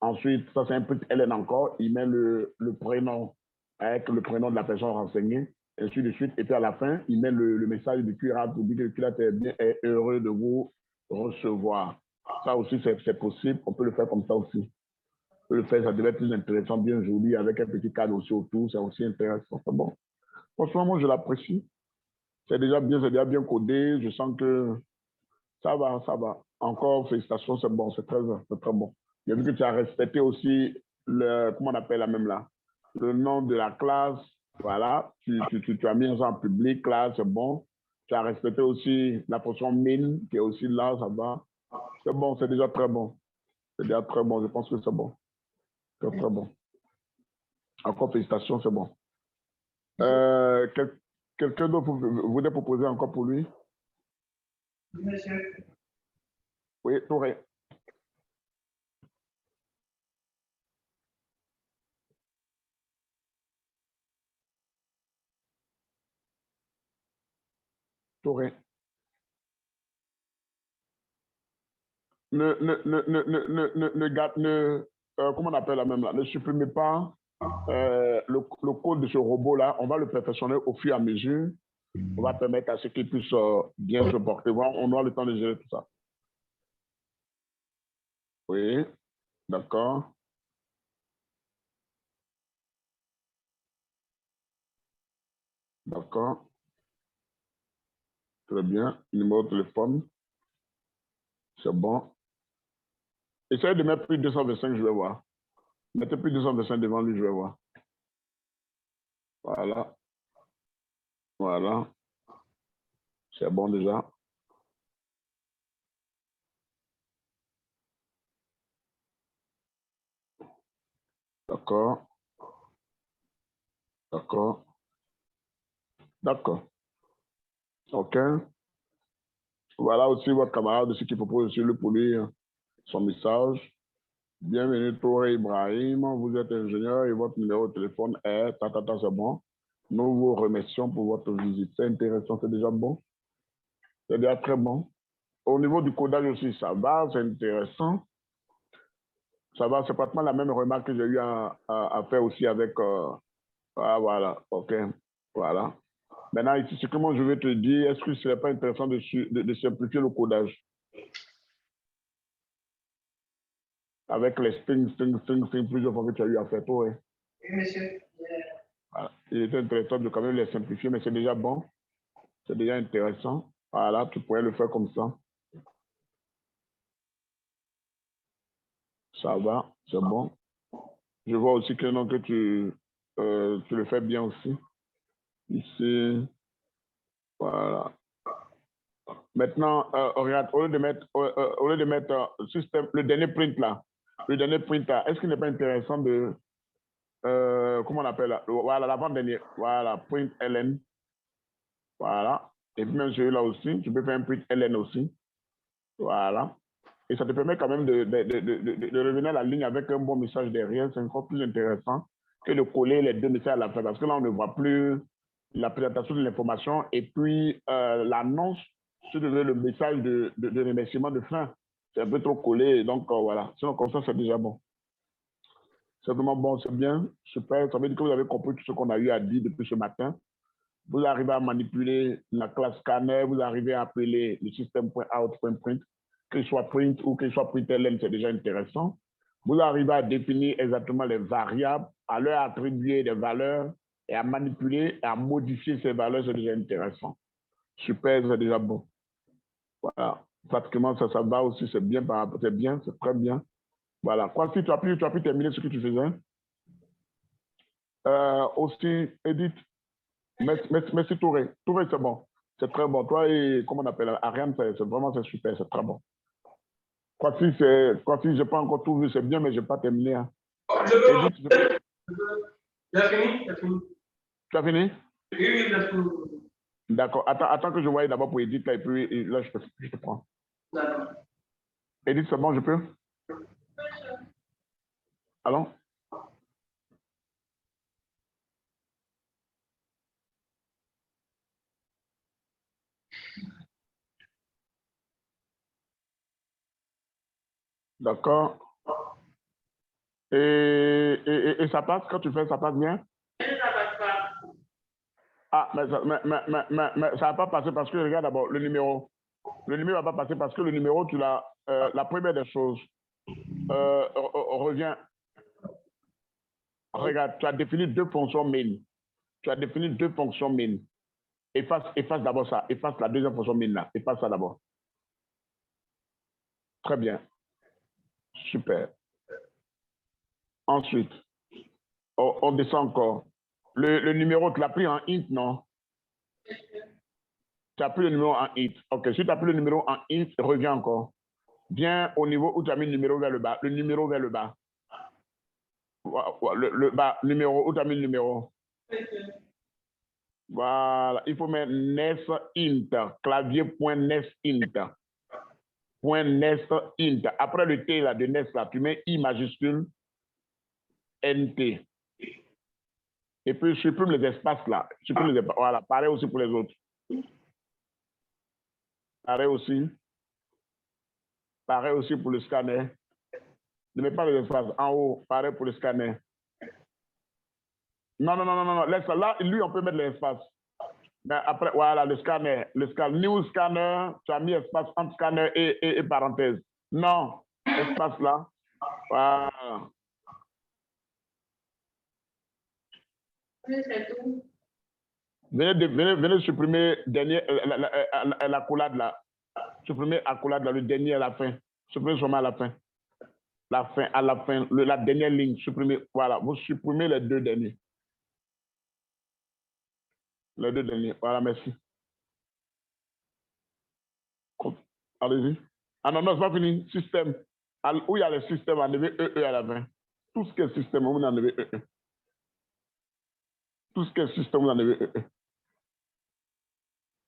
Speaker 2: Ensuite, ça c'est un print LN encore, il met le prénom avec le prénom de la personne renseignée. Et ainsi de suite. Et puis à la fin, il met le message du curate pour dire que le curate est heureux de vous recevoir. Ça aussi, c'est possible. On peut le faire comme ça aussi. On peut le faire, ça devait être plus intéressant, bien joli, avec un petit cadre aussi autour. C'est aussi intéressant. C'est bon. Franchement, moi, je l'apprécie. C'est déjà bien codé. Je sens que ça va, ça va. Encore, félicitations, c'est bon, c'est très bon. J'ai vu que tu as respecté aussi comment on appelle la même là, le nom de la classe. Voilà, tu as mis ça en public, là, c'est bon. Tu as respecté aussi la fonction min, qui est aussi là, ça va. C'est bon, c'est déjà très bon. C'est déjà très bon, je pense que c'est bon. C'est très bon. Encore félicitations, c'est bon. Quelqu'un d'autre voudrait proposer encore pour lui?
Speaker 3: Monsieur.
Speaker 2: Oui, Touré. Touré. Comment on appelle la même là? Ne supprimez pas le code de ce robot-là. On va le perfectionner au fur et à mesure. On va permettre à ce qu'il puisse bien se porter. On aura le temps de gérer tout ça. Oui, d'accord. D'accord. Très bien. Numéro de téléphone. C'est bon. Essayez de mettre plus de 225, je vais voir. Mettez plus de 225 devant lui, je vais voir. Voilà. Voilà. C'est bon déjà. D'accord. D'accord. D'accord. OK. Voilà aussi votre camarade de ce qui propose aussi le pour lui son message. Bienvenue, Touré Ibrahim. Vous êtes ingénieur et votre numéro de téléphone est c'est bon. Nous vous remercions pour votre visite. C'est intéressant, c'est déjà bon. C'est déjà très bon. Au niveau du codage aussi, ça va, c'est intéressant. Ça va, c'est pratiquement la même remarque que j'ai eu à faire aussi avec... ah, voilà, OK. Voilà. Maintenant, ici, ce que moi je vais te dire, est-ce que ce n'est pas intéressant de simplifier le codage? Avec les string, plusieurs fois que tu as eu à faire, toi.
Speaker 3: Oui, monsieur.
Speaker 2: Voilà. Il était intéressant de quand même les simplifier, mais c'est déjà bon. C'est déjà intéressant. Voilà, tu pourrais le faire comme ça. Ça va, c'est bon. Je vois aussi que, non, que tu le fais bien aussi. Ici, voilà. Maintenant, regarde, au lieu de mettre système, le dernier print là, est-ce qu'il n'est pas intéressant de, comment on appelle là? Voilà, l'avant-dernier, voilà, print ln, voilà. Et puis même celui-là aussi, tu peux faire un print ln aussi, voilà. Et ça te permet quand même de revenir à la ligne avec un bon message derrière, c'est encore plus intéressant que de coller les deux messages à la fin, parce que là, on ne voit plus la présentation de l'information et puis l'annonce sur le message de remerciement de fin. C'est un peu trop collé, donc voilà. Sinon, comme ça, c'est déjà bon. C'est vraiment bon, c'est bien, super. Ça veut dire que vous avez compris tout ce qu'on a eu à dire depuis ce matin. Vous arrivez à manipuler la classe scanner, vous arrivez à appeler le système.out.print, qu'il soit print ou qu'il soit println, c'est déjà intéressant. Vous arrivez à définir exactement les variables, à leur attribuer des valeurs et à manipuler et à modifier ces valeurs, c'est déjà intéressant. Super, c'est déjà bon. Voilà. Pratiquement, ça va aussi, c'est bien, c'est très bien. Voilà. Quoi, si tu as pu terminer ce que tu faisais? Aussi, Edith, merci Touré. Touré, c'est bon. C'est très bon. Toi et, comment on appelle, Ariane, c'est vraiment super, c'est très bon. Quoi si j'ai pas encore tout vu, c'est bien, mais j'ai pas terminé. Hein. Edith,
Speaker 1: J'ai fini, j'ai fini.
Speaker 2: Tu as fini?
Speaker 1: Oui, j'ai fini.
Speaker 2: D'accord. Attends que je voie d'abord pour Edith, là, et puis là, je te prends.
Speaker 1: D'accord.
Speaker 2: Edith, c'est bon, je peux? Allons? D'accord. Et ça passe quand tu fais, ça passe bien?
Speaker 4: Ça passe pas.
Speaker 2: Ah, mais ça va pas passer parce que, regarde d'abord, le numéro. Le numéro va pas passer parce que le numéro, tu l'as, la première des choses, revient. Regarde, tu as défini deux fonctions main. Tu as défini deux fonctions main. Efface d'abord ça. Efface la deuxième fonction main là. Efface ça d'abord. Très bien. Super. Ensuite, on descend encore. Le numéro, tu l'as pris en int, non? Tu as pris le numéro en int. OK. Si tu as pris le numéro en int, reviens encore. Viens au niveau où tu as mis le numéro vers le bas. Le numéro vers le bas. Le bas, numéro, où tu as mis le numéro? Voilà. Il faut mettre nest int. Clavier.nest int. .nest int. Après le T là, de nest là, tu mets I majuscule NT. Et puis supprime les espaces là. Supprime les espaces. Voilà. Pareil aussi pour les autres. Pareil aussi. Pareil aussi pour le scanner. Ne mets pas les espaces en haut. Pareil pour le scanner. Non. Laisse ça. Là, lui, on peut mettre les espaces. Mais après, voilà, le scanner. New scanner, tu as mis espace entre scanner et parenthèse. Non. Espace là. Voilà.
Speaker 4: Oui, c'est tout.
Speaker 2: Venez supprimer dernier, l'accolade là. Supprimez accolade là, le dernier à la fin. Supprimez seulement à la fin. À la fin, la dernière ligne, supprimez. Voilà, vous supprimez les deux derniers. Les deux derniers. Voilà, merci. Allez-y. Ah non, non, c'est pas fini. Système. Où il y a les systèmes, enlevez EE à la fin. Tout ce qui est système, vous enlevez EE. Tout ce qui est système, vous enlevez EE.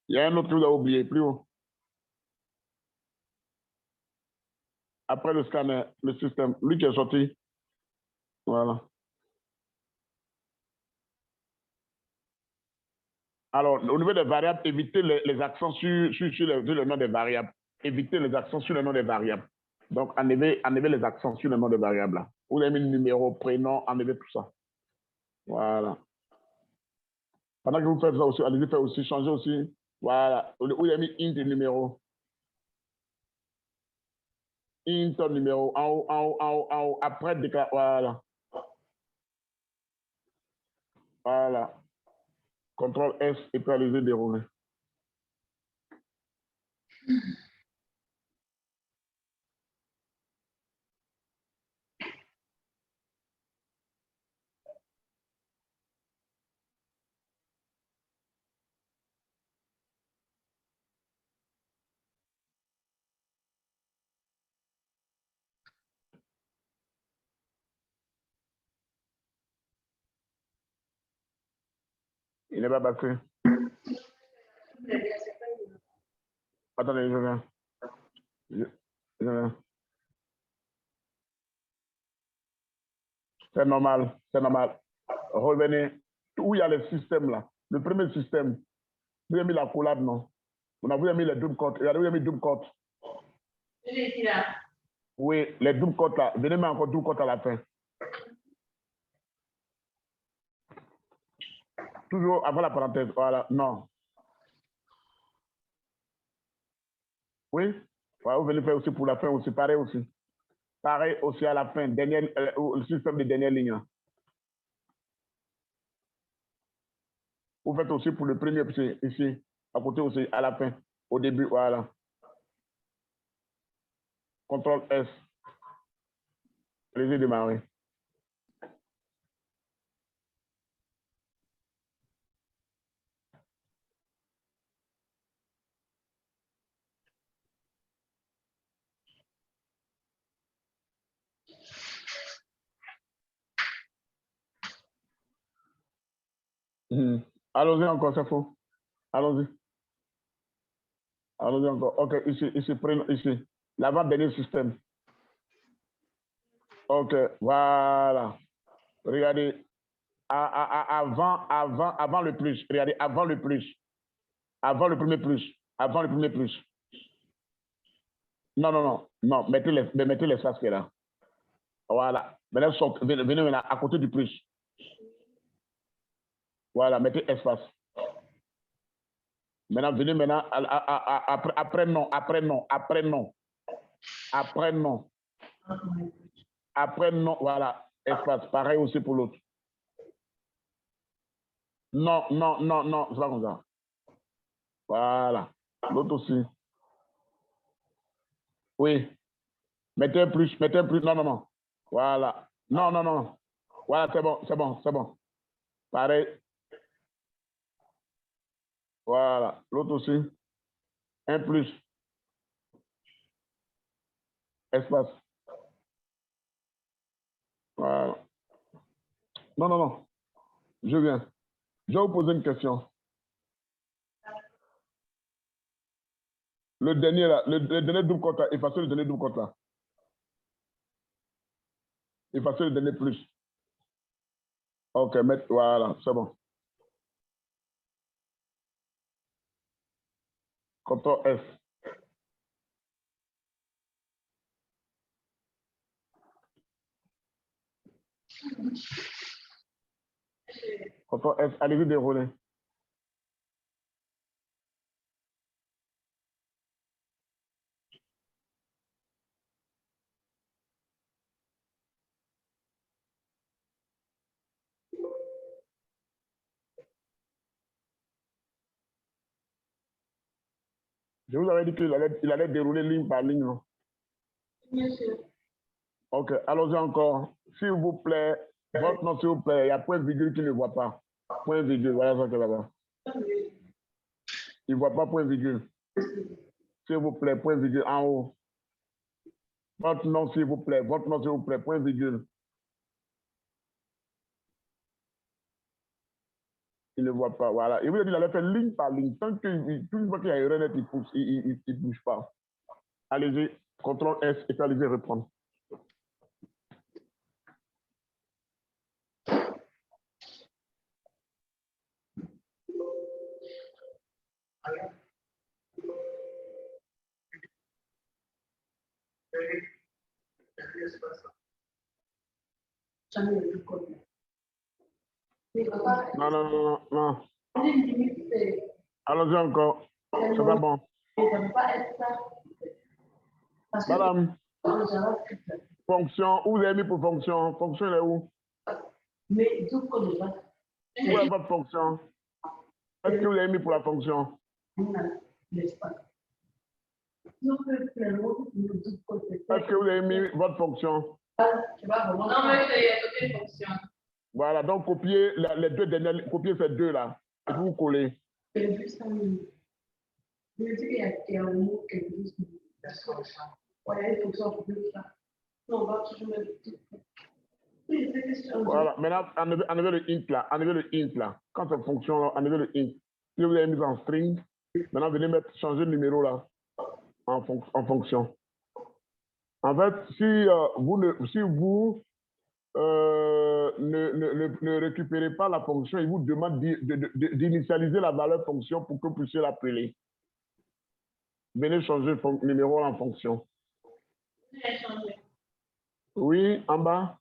Speaker 2: Il y a un autre que vous avez oublié, plus haut. Après le scanner, le système, lui qui est sorti. Voilà. Alors, au niveau des variables, évitez les accents sur le nom des variables. Évitez les accents sur le nom des variables. Donc, enlevez les accents sur le nom des variables. Là. Vous avez mis le numéro, prénom, enlevez tout ça. Voilà. Pendant que vous faites ça aussi, allez-y faire aussi, changez aussi. Voilà. Où il y a mis int et numéro. Int numéro, en haut, en haut, en haut, en haut. Après, déclare. Voilà. Voilà. CTRL S et puis allez-y dérouler. Il n'est pas passé. Attendez, je viens. Je viens. C'est normal, c'est normal. Revenez. Où il y a les systèmes là. Le premier système, vous avez mis la collade, non? Vous avez mis les double cotes. Regardez, vous avez mis double cotes.
Speaker 4: Je l'ai dit là.
Speaker 2: Oui, les double cotes là. Venez mettre encore double cotes à la fin. Toujours avant la parenthèse. Voilà, non. Oui, voilà, vous venez faire aussi pour la fin aussi, pareil aussi. Pareil aussi à la fin, dernière, le système de dernière ligne. Vous faites aussi pour le premier ici, à côté aussi, à la fin, au début, voilà. CTRL S. Allez-y démarrer. Allons-y encore, c'est faux. Allons-y. Allons-y encore. OK, ici, prenons ici. L'avant-dernier système. OK, voilà. Regardez. Avant le plus. Regardez, avant le plus. Avant le premier plus. Avant le premier plus. Non, non, non. Non, mettez l'espace qui est là. Voilà. Maintenant, venez maintenant à côté du plus. Voilà, mettez espace. Maintenant, venez maintenant après non, après non, après non. Après non. Après non, voilà, espace. Pareil aussi pour l'autre. Non, non, non, non, c'est pas comme ça. Voilà. L'autre aussi. Oui. Mettez un plus, mettez un plus. Non, non, non. Voilà. Non, non, non. Voilà, c'est bon, c'est bon, c'est bon. Pareil. Voilà. L'autre aussi. Un plus. Espace. Voilà. Non, non, non. Je viens. Je vais vous poser une question. Le dernier là, le dernier double compte là, effacez le dernier double compte là. Effacez le dernier plus. OK, voilà, c'est bon. CTRL F. CTRL F, allez-y dérouler. Je vous avais dit qu'il allait dérouler ligne par ligne. Non?
Speaker 4: Monsieur.
Speaker 2: Ok, allons-y encore. S'il vous plaît, votre nom, s'il vous plaît. Il y a point virgule qui ne voit pas. Point virgule, voilà ça que là-bas. Il ne voit pas point virgule. S'il vous plaît, point virgule en haut. Votre nom, s'il vous plaît. Votre nom, s'il vous plaît. Point virgule. Il ne voit pas. Voilà. Il vous a dit qu'il allait faire ligne par ligne. Tant qu'il voit qu'il y a une net, il pousse. Il ne bouge pas. Allez-y. CTRL S et allez-y reprendre.
Speaker 5: Jamais le code. Mais papa,
Speaker 2: Non, non, non, non.
Speaker 5: on est limite,
Speaker 2: Allons-y encore. C'est pas bon.
Speaker 5: ça ne peut pas être ça. Parce que
Speaker 2: Madame,
Speaker 5: dans le JavaScript,
Speaker 2: fonction, où vous avez mis pour fonction? Fonction, elle est où?
Speaker 5: mais tout code de base,
Speaker 2: Où est votre fonction? Est-ce que vous avez mis pour la fonction?
Speaker 5: on a l'espace. Si on peut faire le mot, tout code, c'est
Speaker 2: Est-ce que vous avez mis votre fonction?
Speaker 5: tu vas vraiment.
Speaker 4: Non, monsieur, il y a aucune fonction.
Speaker 2: Voilà, donc copiez les deux dernières, copiez ces deux là. Et puis vous collez.
Speaker 5: J'ai vu ça, mais je me dis qu'il y a un mot qui existe. Ouais, il y a une fonction pour faire ça. Non, on va toujours mettre tout. Oui, c'est question.
Speaker 2: Voilà, maintenant, enlevez le int là. Enlevez le int là. Quand c'est fonction là, enlevez le int. Si vous avez mis en string, maintenant venez changer le numéro là en fonction. En fait, si vous ne récupérez pas la fonction, il vous demande d'initialiser la valeur fonction pour que vous puissiez l'appeler. Venez changer le numéro en fonction. Oui, en bas.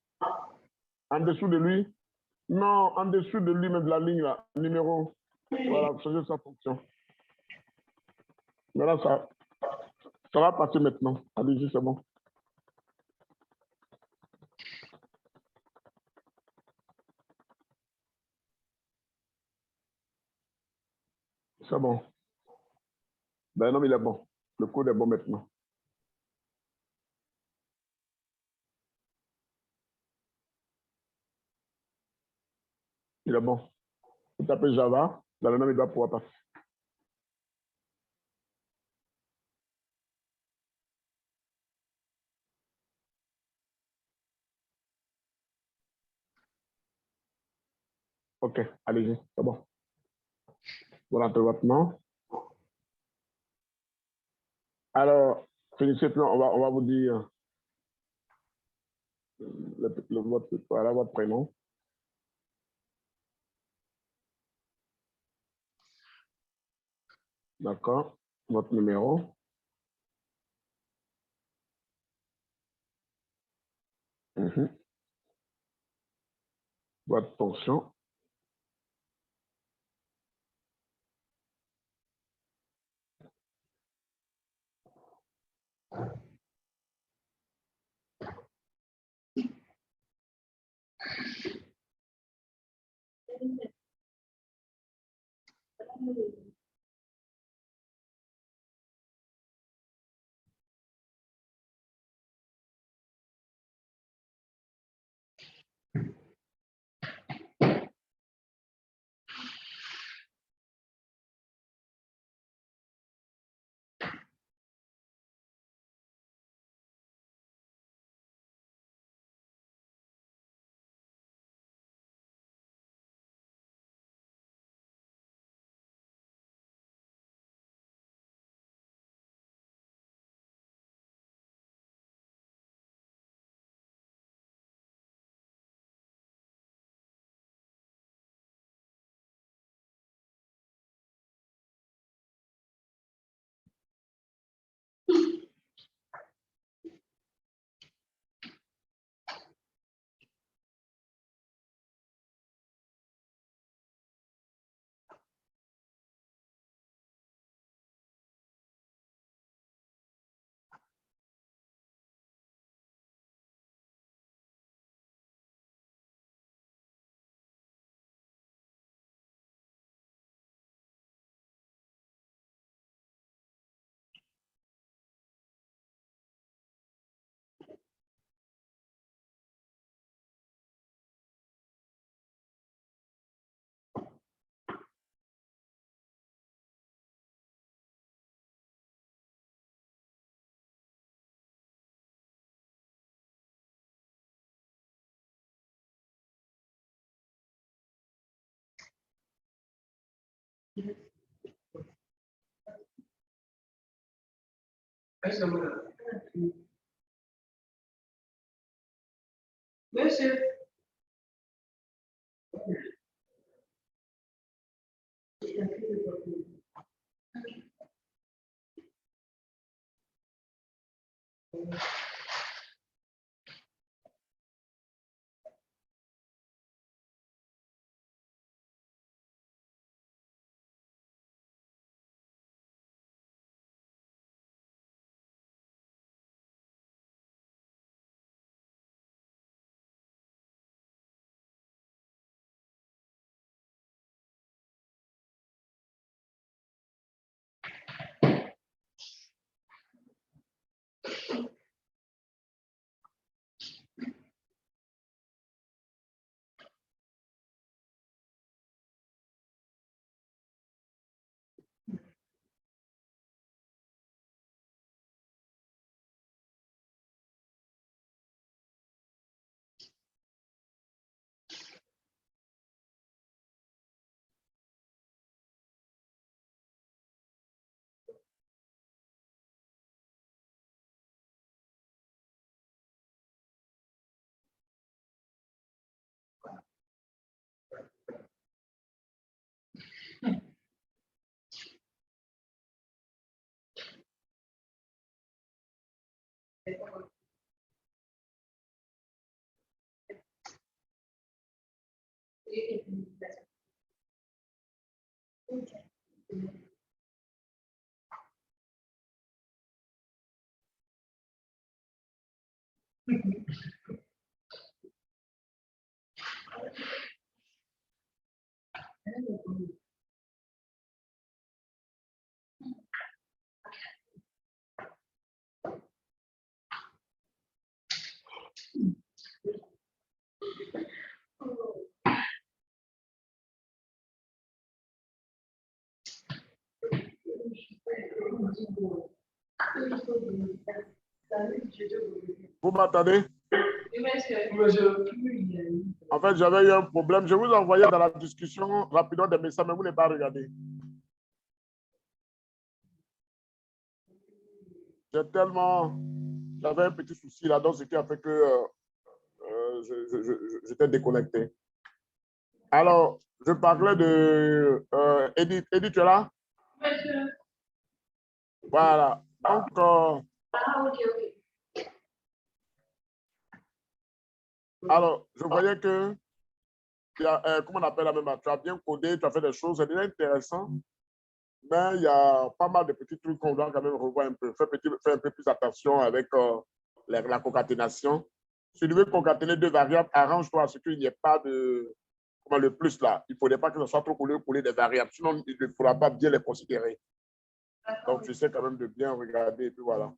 Speaker 2: En dessous de lui. Non, en dessous de lui, même de la ligne là. Numéro. Voilà, changer sa fonction. Voilà, ça va passer maintenant. Allez-y, c'est bon. C'est bon. Ben non, il est bon. Le code est bon maintenant. Il est bon. Vous tapez Java, dans le nom, il doit pouvoir passer. OK, allez-y, c'est bon. Vous rentrez votre nom. Alors, félicitations, on va vous dire votre prénom. D'accord. Votre numéro. Votre fonction.
Speaker 5: Monsieur.
Speaker 2: Vous m'entendez?
Speaker 4: Oui, monsieur.
Speaker 2: En fait, j'avais eu un problème. Je vous envoyais dans la discussion rapidement des messages, mais vous n'avez pas regardé. J'avais un petit souci là, donc ce qui a fait que j'étais déconnecté. Alors, je parlais de Edith. Edith, tu es là?
Speaker 4: Monsieur.
Speaker 2: Voilà. Donc,
Speaker 4: Ah, ok.
Speaker 2: alors, je voyais que, comment on appelle la même, tu as bien codé, tu as fait des choses, c'est déjà intéressant, mais il y a pas mal de petits trucs qu'on doit quand même revoir un peu. Faire un peu plus attention avec la concaténation. Si tu veux concaténer deux variables, arrange-toi à ce qu'il n'y ait pas de, comment le plus là. Il ne faudrait pas que ce soit trop collé des variables, sinon il ne faudra pas bien les considérer. Donc, tu essaies quand même de bien regarder et puis voilà.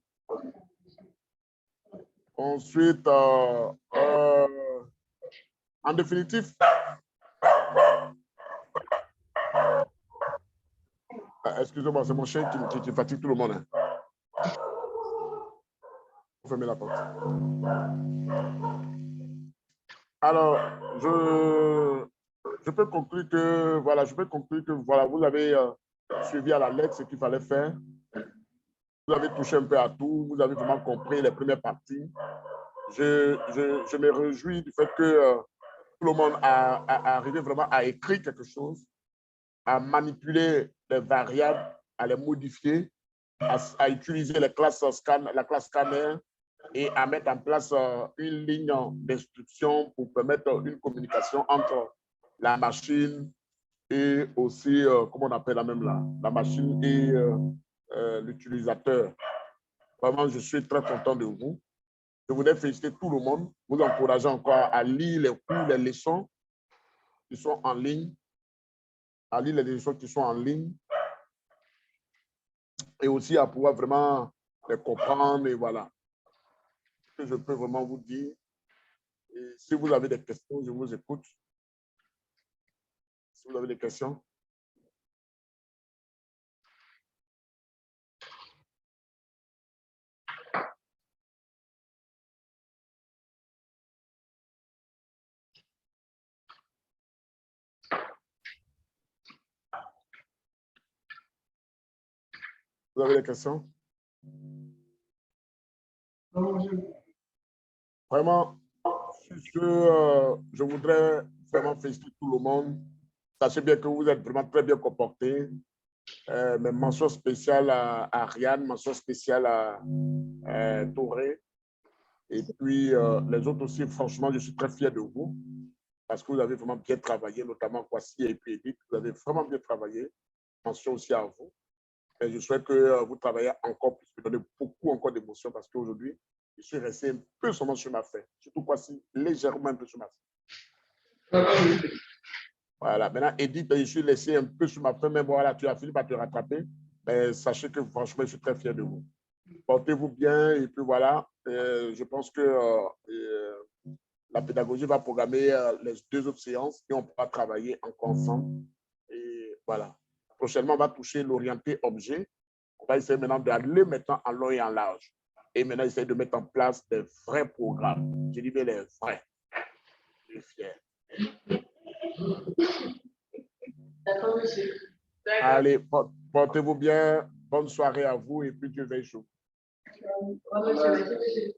Speaker 2: Ensuite, en définitive, excusez-moi, c'est mon chien qui fatigue tout le monde. Hein. Fermez la porte. Alors, je peux conclure que voilà, vous avez suivi à la lettre ce qu'il fallait faire. Vous avez touché un peu à tout, vous avez vraiment compris les premières parties. Je me réjouis du fait que tout le monde a arrivé vraiment à écrire quelque chose, à manipuler les variables, à les modifier, à utiliser la classe scanner et à mettre en place une ligne d'instruction pour permettre une communication entre la machine et aussi, comment on appelle la machine et l'utilisateur. Vraiment, je suis très content de vous. Je voudrais féliciter tout le monde, vous encourager encore à lire les cours, les leçons qui sont en ligne, à lire les leçons qui sont en ligne et aussi à pouvoir vraiment les comprendre et voilà. Ce que je peux vraiment vous dire. Et si vous avez des questions, je vous écoute. Si vous avez des questions. Vous avez des questions? Vraiment, sur ce, je voudrais vraiment féliciter tout le monde. Sachez bien que vous êtes vraiment très bien comportés. Mais mention spéciale à Ariane, mention spéciale à Touré. Et puis, les autres aussi, franchement, je suis très fier de vous parce que vous avez vraiment bien travaillé, notamment Kwasi et puis Edith. Vous avez vraiment bien travaillé. Mention aussi à vous. Et je souhaite que vous travaillez encore plus, me donner beaucoup encore d'émotions parce qu'aujourd'hui, je suis resté un peu seulement sur ma fin. Surtout Kwasi, légèrement un peu sur ma fin. Voilà, maintenant, Edith, je suis laissé un peu sur ma fin, mais voilà, tu as fini par te rattraper. Mais sachez que franchement, je suis très fier de vous. Portez-vous bien et puis voilà, je pense que la pédagogie va programmer les 2 autres séances et on pourra travailler encore ensemble. Et voilà. Prochainement, on va toucher l'orienté objet. On va essayer maintenant d'aller maintenant en long et en large. Et maintenant, essayer de mettre en place des vrais programmes. Je dis bien les vrais. Je suis fier.
Speaker 1: D'accord, monsieur.
Speaker 2: Allez, portez-vous bien. Bonne soirée à vous et puis Dieu veille chaud.
Speaker 1: Monsieur.